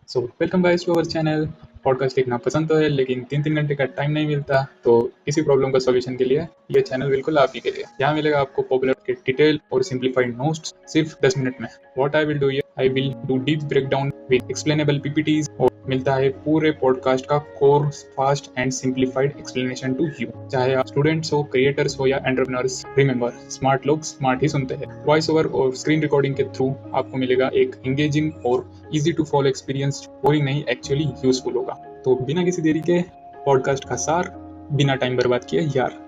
So welcome guys to our channel. Podcast देखना पसंद तो है लेकिन 3-3 घंटे का टाइम नहीं मिलता, तो किसी प्रॉब्लम का सॉल्यूशन के लिए ये चैनल बिल्कुल आप ही के लिए। यहाँ मिलेगा आपको पॉपुलर के डिटेल और सिंप्लीफाइड नोट्स सिर्फ 10 मिनट में। What I will do here, I will do deep breakdown with explainable PPTs और मिलता है पूरे पॉडकास्ट का core fast and simplified explanation to you. चाहे आप स्टूडेंट्स हो, क्रिएटर्स हो या एंटरप्रेन्योर्स, रिमेंबर स्मार्ट लोग स्मार्ट ही सुनते हैं। वॉइस ओवर और स्क्रीन रिकॉर्डिंग के थ्रू आपको मिलेगा एक एंगेजिंग और easy to follow experience. Boring नहीं, एक्चुअली यूजफुल होगा। तो बिना किसी देरी के पॉडकास्ट का सार, बिना टाइम बर्बाद किए यार।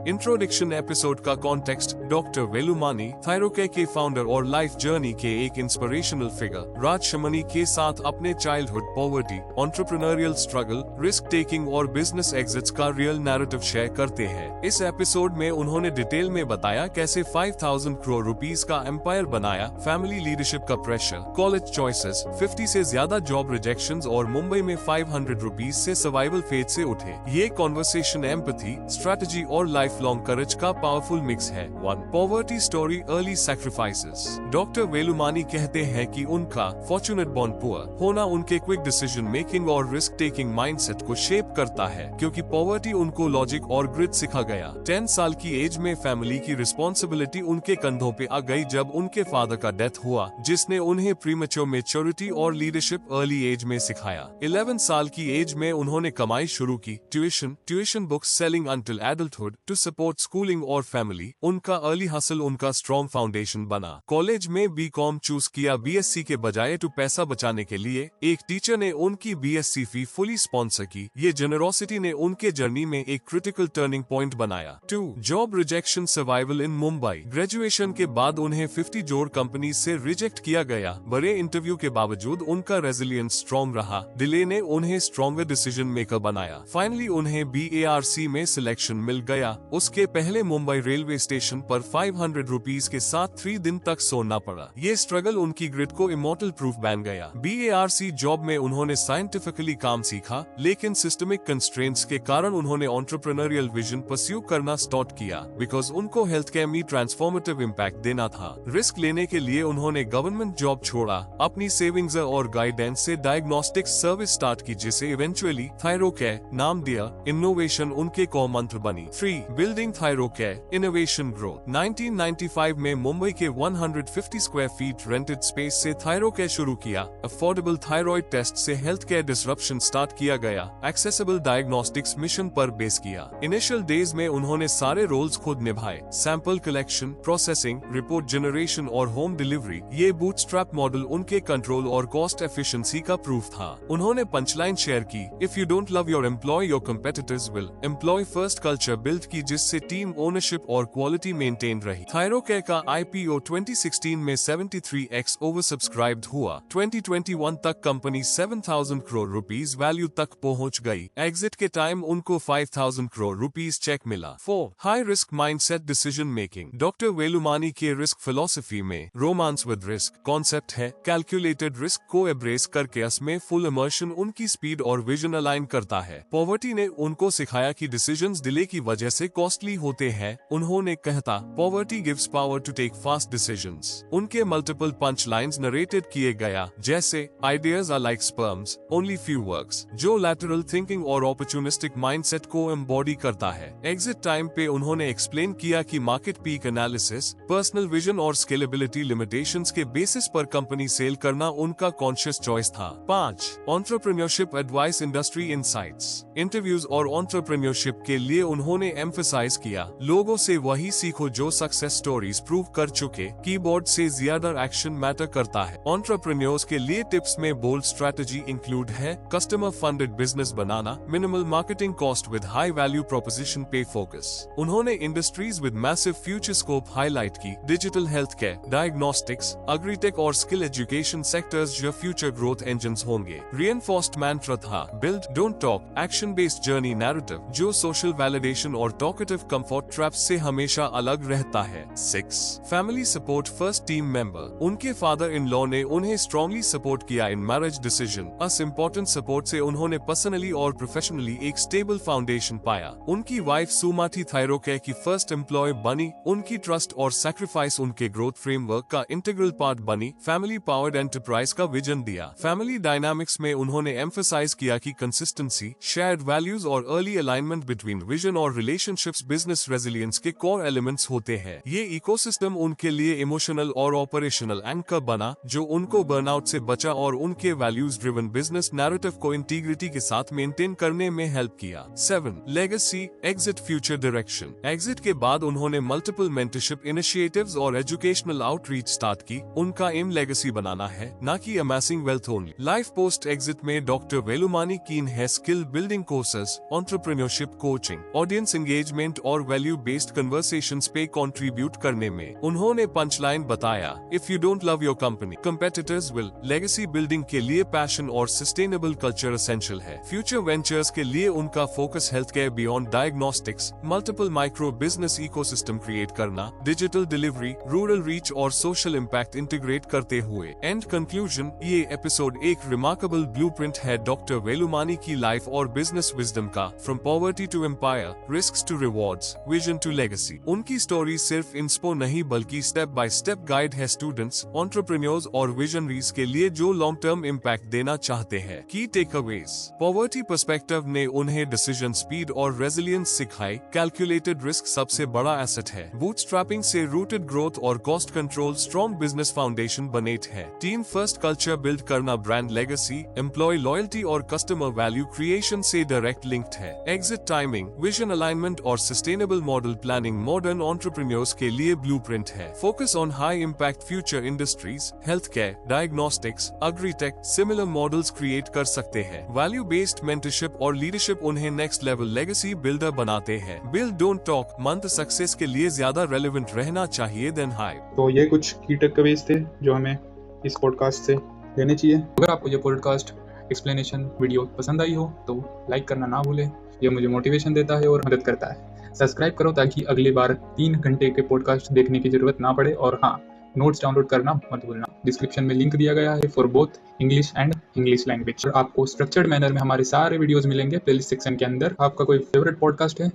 इंट्रोडक्शन एपिसोड का कॉन्टेक्स्ट। डॉक्टर वेलुमानी थायरोकेयर के फाउंडर और लाइफ जर्नी के एक इंस्पिरेशनल फिगर राज शमनी के साथ अपने childhood poverty, entrepreneurial struggle, risk taking और बिजनेस एग्जिट्स का रियल नैरेटिव शेयर करते हैं। इस एपिसोड में उन्होंने डिटेल में बताया कैसे 5000 करोड़ रुपीस का एम्पायर बनाया, फैमिली लीडरशिप का प्रेशर, कॉलेज चॉइसेस, 50 से ज्यादा जॉब रिजेक्शंस और मुंबई में 500 रुपीस से सर्वाइवल फेज से उठे। ये कॉन्वर्सेशन एम्पैथी, स्ट्रेटजी और लाइफ लॉन्ग करेज का पावरफुल मिक्स है। 1. Poverty story, early sacrifices. Doctor Velumani कहते हैं कि उनका फॉर्चुनेट बॉर्न पुअर होना उनके क्विक डिसीजन मेकिंग और रिस्क टेकिंग माइंडसेट को शेप करता है, क्योंकि पॉवर्टी उनको लॉजिक और ग्रिड सिखा गया। 10 साल की एज में फैमिली की रिस्पॉन्सिबिलिटी उनके कंधों पे आ गई जब उनके फादर का डेथ हुआ, जिसने उन्हें प्रीमेच्योर मैच्योरिटी और लीडरशिप अर्ली एज में सिखाया। 11 साल की एज में उन्होंने कमाई शुरू की, tuition books selling until adulthood to support schooling और फैमिली। उनका अर्ली हसल उनका स्ट्रॉन्ग फाउंडेशन बना। कॉलेज में बीकॉम चूज किया बीएससी के बजाय टू पैसा बचाने के लिए। एक टीचर ने उनकी बीएससी फी फुली स्पॉन्सर की। ये जेनरोसिटी ने उनके जर्नी में एक क्रिटिकल टर्निंग पॉइंट बनाया। 2. जॉब रिजेक्शन, सर्वाइवल इन मुंबई। ग्रेजुएशन के बाद उन्हें 50 जोड़ कंपनी से रिजेक्ट किया गया। बड़े इंटरव्यू के बावजूद उनका रेजिलियंस स्ट्रॉन्ग रहा। डिले ने उन्हें स्ट्रॉन्गर डिसीजन मेकर बनाया। फाइनली उन्हें बीएआरसी में सिलेक्शन मिल गया। उसके पहले मुंबई रेलवे स्टेशन पर 500 रुपीस के साथ 3 दिन तक सोना पड़ा। ये स्ट्रगल उनकी ग्रिड को इमॉर्टल प्रूफ बन गया। बीएआरसी जॉब में उन्होंने साइंटिफिकली काम सीखा, लेकिन सिस्टमिक कंस्ट्रेंट्स के कारण उन्होंने एंटरप्रेन्योरियल विजन परस्यू करना स्टार्ट किया, बिकॉज उनको हेल्थ केयर में ट्रांसफॉर्मेटिव इम्पैक्ट देना था। रिस्क लेने के लिए उन्होंने गवर्नमेंट जॉब छोड़ा, अपनी सेविंग्स और गाइडेंस से डायग्नोस्टिक सर्विस स्टार्ट की, जिसे इवेंचुअली थायरोकेयर नाम दिया। इनोवेशन उनके कोर मंत्र बनी। 3. Building Thyrocare, innovation growth. 1995 में मुंबई के 150 स्क्वायर फीट रेंटेड स्पेस से थायरोकेयर शुरू किया। अफोर्डेबल थायराइड टेस्ट से हेल्थ केयर डिसरप्शन स्टार्ट किया गया। एक्सेसिबल डायग्नोस्टिक्स मिशन पर बेस किया। इनिशियल डेज में उन्होंने सारे रोल्स खुद निभाए, sample collection, processing, report generation और होम डिलीवरी। ये बूटस्ट्रैप मॉडल उनके कंट्रोल और कॉस्ट एफिशिएंसी का प्रूफ था। उन्होंने पंचलाइन शेयर की, if you don't love your employ your competitors will. Employ first culture build की, जिससे टीम ओनरशिप और क्वालिटी मेंटेन रही। थायरोकेयर का आईपीओ 2016 में 73x ओवर सब्सक्राइब्ड हुआ। 2021 तक कंपनी 7000 करोड़ रुपीस वैल्यू तक पहुंच गई। एग्जिट के टाइम उनको 5000 करोड़ रुपीस चेक मिला। 4. High risk mindset, decision making. Doctor Velumani के रिस्क फिलॉसफी में रोमांस विद रिस्क कॉन्सेप्ट है। कैलकुलेटेड रिस्क को एब्रेस करके उसमें फुल इमर्शन उनकी स्पीड और विजन अलाइन करता है। पॉवर्टी ने उनको सिखाया कि डिसीजंस डिले की वजह से कॉस्टली होते हैं। उन्होंने कहता, poverty gives power to take fast decisions. उनके मल्टीपल पंच लाइन्स नरेटेड किए गया, जैसे ideas are like sperms, only few works, जो लैटरल थिंकिंग और अपॉर्चुनिस्टिक माइंडसेट को एम्बॉडी करता है। एग्जिट टाइम पे उन्होंने एक्सप्लेन किया कि market peak analysis, personal vision और स्केलेबिलिटी लिमिटेशंस के बेसिस पर कंपनी सेल करना उनका कॉन्शियस चॉइस था। 5. Entrepreneurship advice, industry insights. Interviews और एंटरप्रेन्योरशिप के लिए उन्होंने एम्फसाइज किया, लोगों से वही सीखो जो सक्सेस स्टोरीज प्रूव कर चुके। कीबोर्ड से ज्यादा एक्शन मैटर करता है। एंटरप्रेन्योर्स के लिए टिप्स में बोल्ड स्ट्रेटजी इंक्लूड है, कस्टमर फंडेड बिजनेस बनाना, minimal marketing cost with high value proposition पे फोकस। उन्होंने industries with massive future scope highlight की, digital health care, diagnostics, agritech और स्किल एजुकेशन सेक्टर्स जो फ्यूचर ग्रोथ इंजन्स होंगे। Reinforced mantra था, build don't talk, action based journey narrative, जो social validation और talk provocative comfort traps से हमेशा अलग रहता है। 6 family support first team member, उनके फादर इन लॉ ने उन्हें स्ट्रांगली सपोर्ट किया in marriage decision. Us important support से उन्होंने पर्सनली और प्रोफेशनली एक स्टेबल फाउंडेशन पाया। उनकी वाइफ सुमाथी थायरोके की फर्स्ट एम्प्लॉय बनी। उनकी ट्रस्ट और सैक्रिफाइस उनके ग्रोथ फ्रेमवर्क का इंटीग्रल पार्ट बनी। फैमिली पावर्ड एंटरप्राइज का विजन दिया। फैमिली डायनामिक्स में उन्होंने एम्फसाइज किया कि कंसिस्टेंसी, शेयर्ड वैल्यूज और अर्ली अलाइनमेंट बिटवीन विजन और रिलेशनशिप्स बिजनेस रेजिलियंस के कोर एलिमेंट्स होते हैं। ये इकोसिस्टम उनके लिए इमोशनल और ऑपरेशनल एंकर बना, जो उनको बर्नआउट से बचा और उनके वैल्यूज ड्रिवन बिजनेस नैरेटिव को इंटीग्रिटी के साथ मेंटेन करने में हेल्प किया। 7 legacy, exit, future direction. Exit के बाद उन्होंने मल्टीपल मेंटरशिप इनिशिएटिव्स और एजुकेशनल आउटरीच स्टार्ट की। उनका एम लेगेसी बनाना है, न कि amazing wealth only. Life post exit में डॉक्टर वेलुमानी कीन है skill building courses, entrepreneurship coaching, audience engagement और वैल्यू बेस्ड कन्वर्सेशंस पे कंट्रीब्यूट करने में। उन्होंने पंचलाइन बताया, if you don't love your company, competitors will. Legacy building के लिए पैशन और सस्टेनेबल कल्चर एसेंशियल है। फ्यूचर वेंचर्स के लिए उनका focus health care beyond diagnostics, multiple micro business ecosystem create करना, डिजिटल डिलीवरी, रूरल रीच और सोशल इम्पैक्ट इंटीग्रेट करते हुए। एंड कंक्लूजन, ये एपिसोड एक रिमार्केबल ब्लूप्रिंट है डॉक्टर वेलुमानी की लाइफ और बिजनेस विजडम का। From poverty to empire, risks to rewards, vision to legacy. उनकी स्टोरी सिर्फ इंस्पो नहीं बल्कि स्टेप बाय स्टेप गाइड है स्टूडेंट्स, एंटरप्रेन्योर्स और विजनरीज के लिए जो लॉन्ग टर्म इम्पैक्ट देना चाहते हैं। की टेकअवेज, पॉवर्टी पर्सपेक्टिव ने उन्हें डिसीजन स्पीड और रेजिलियंस सिखाई। कैलकुलेटेड रिस्क सबसे बड़ा एसेट है। बूटस्ट्रैपिंग से रूटेड ग्रोथ और cost control strong business foundation बने है। टीम फर्स्ट कल्चर बिल्ड करना ब्रांड लेगेसी, एम्प्लॉय लॉयल्टी और कस्टमर वैल्यू क्रिएशन से डायरेक्ट लिंक्ड है। एग्जिट टाइमिंग, विजन अलाइनमेंट और sustainable model planning modern entrepreneurs के लिए ब्लूप्रिंट है। Focus on high impact future industries, health care, diagnostics, agritech, similar models create कर सकते हैं। वैल्यू बेस्ड मेंटरशिप और लीडरशिप उन्हें नेक्स्ट लेवल लेगेसी बिल्डर बनाते हैं। Build don't talk month success के लिए ज्यादा रेलेवेंट रहना चाहिए देन हाइप। तो ये कुछ की टेकअवेज थे जो हमें इस पॉडकास्ट से लेने चाहिए। अगर आपको ये पॉडकास्ट एक्सप्लेनेशन वीडियो पसंद आई हो तो लाइक करना ना भूलें। ये मुझे मोटिवेशन देता है और मदद करता है। सब्सक्राइब करो ताकि अगली बार 3 घंटे के पॉडकास्ट देखने की जरूरत ना पड़े। और हाँ, नोट्स डाउनलोड करना मत भूलना। डिस्क्रिप्शन में लिंक दिया गया है for both English and English language. आपको स्ट्रक्चर्ड मैनर में हमारे सारे वीडियोस मिलेंगे प्लेलिस्ट सेक्शन के अंदर। आपका कोई फेवरेट पॉडकास्ट है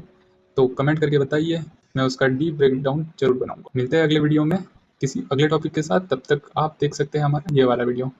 तो कमेंट करके बताइए, मैं उसका डीप ब्रेकडाउन जरूर बनाऊंगा। मिलते हैं अगले वीडियो में किसी अगले टॉपिक के साथ। तब तक आप देख सकते हैं हमारा ये वाला वीडियो।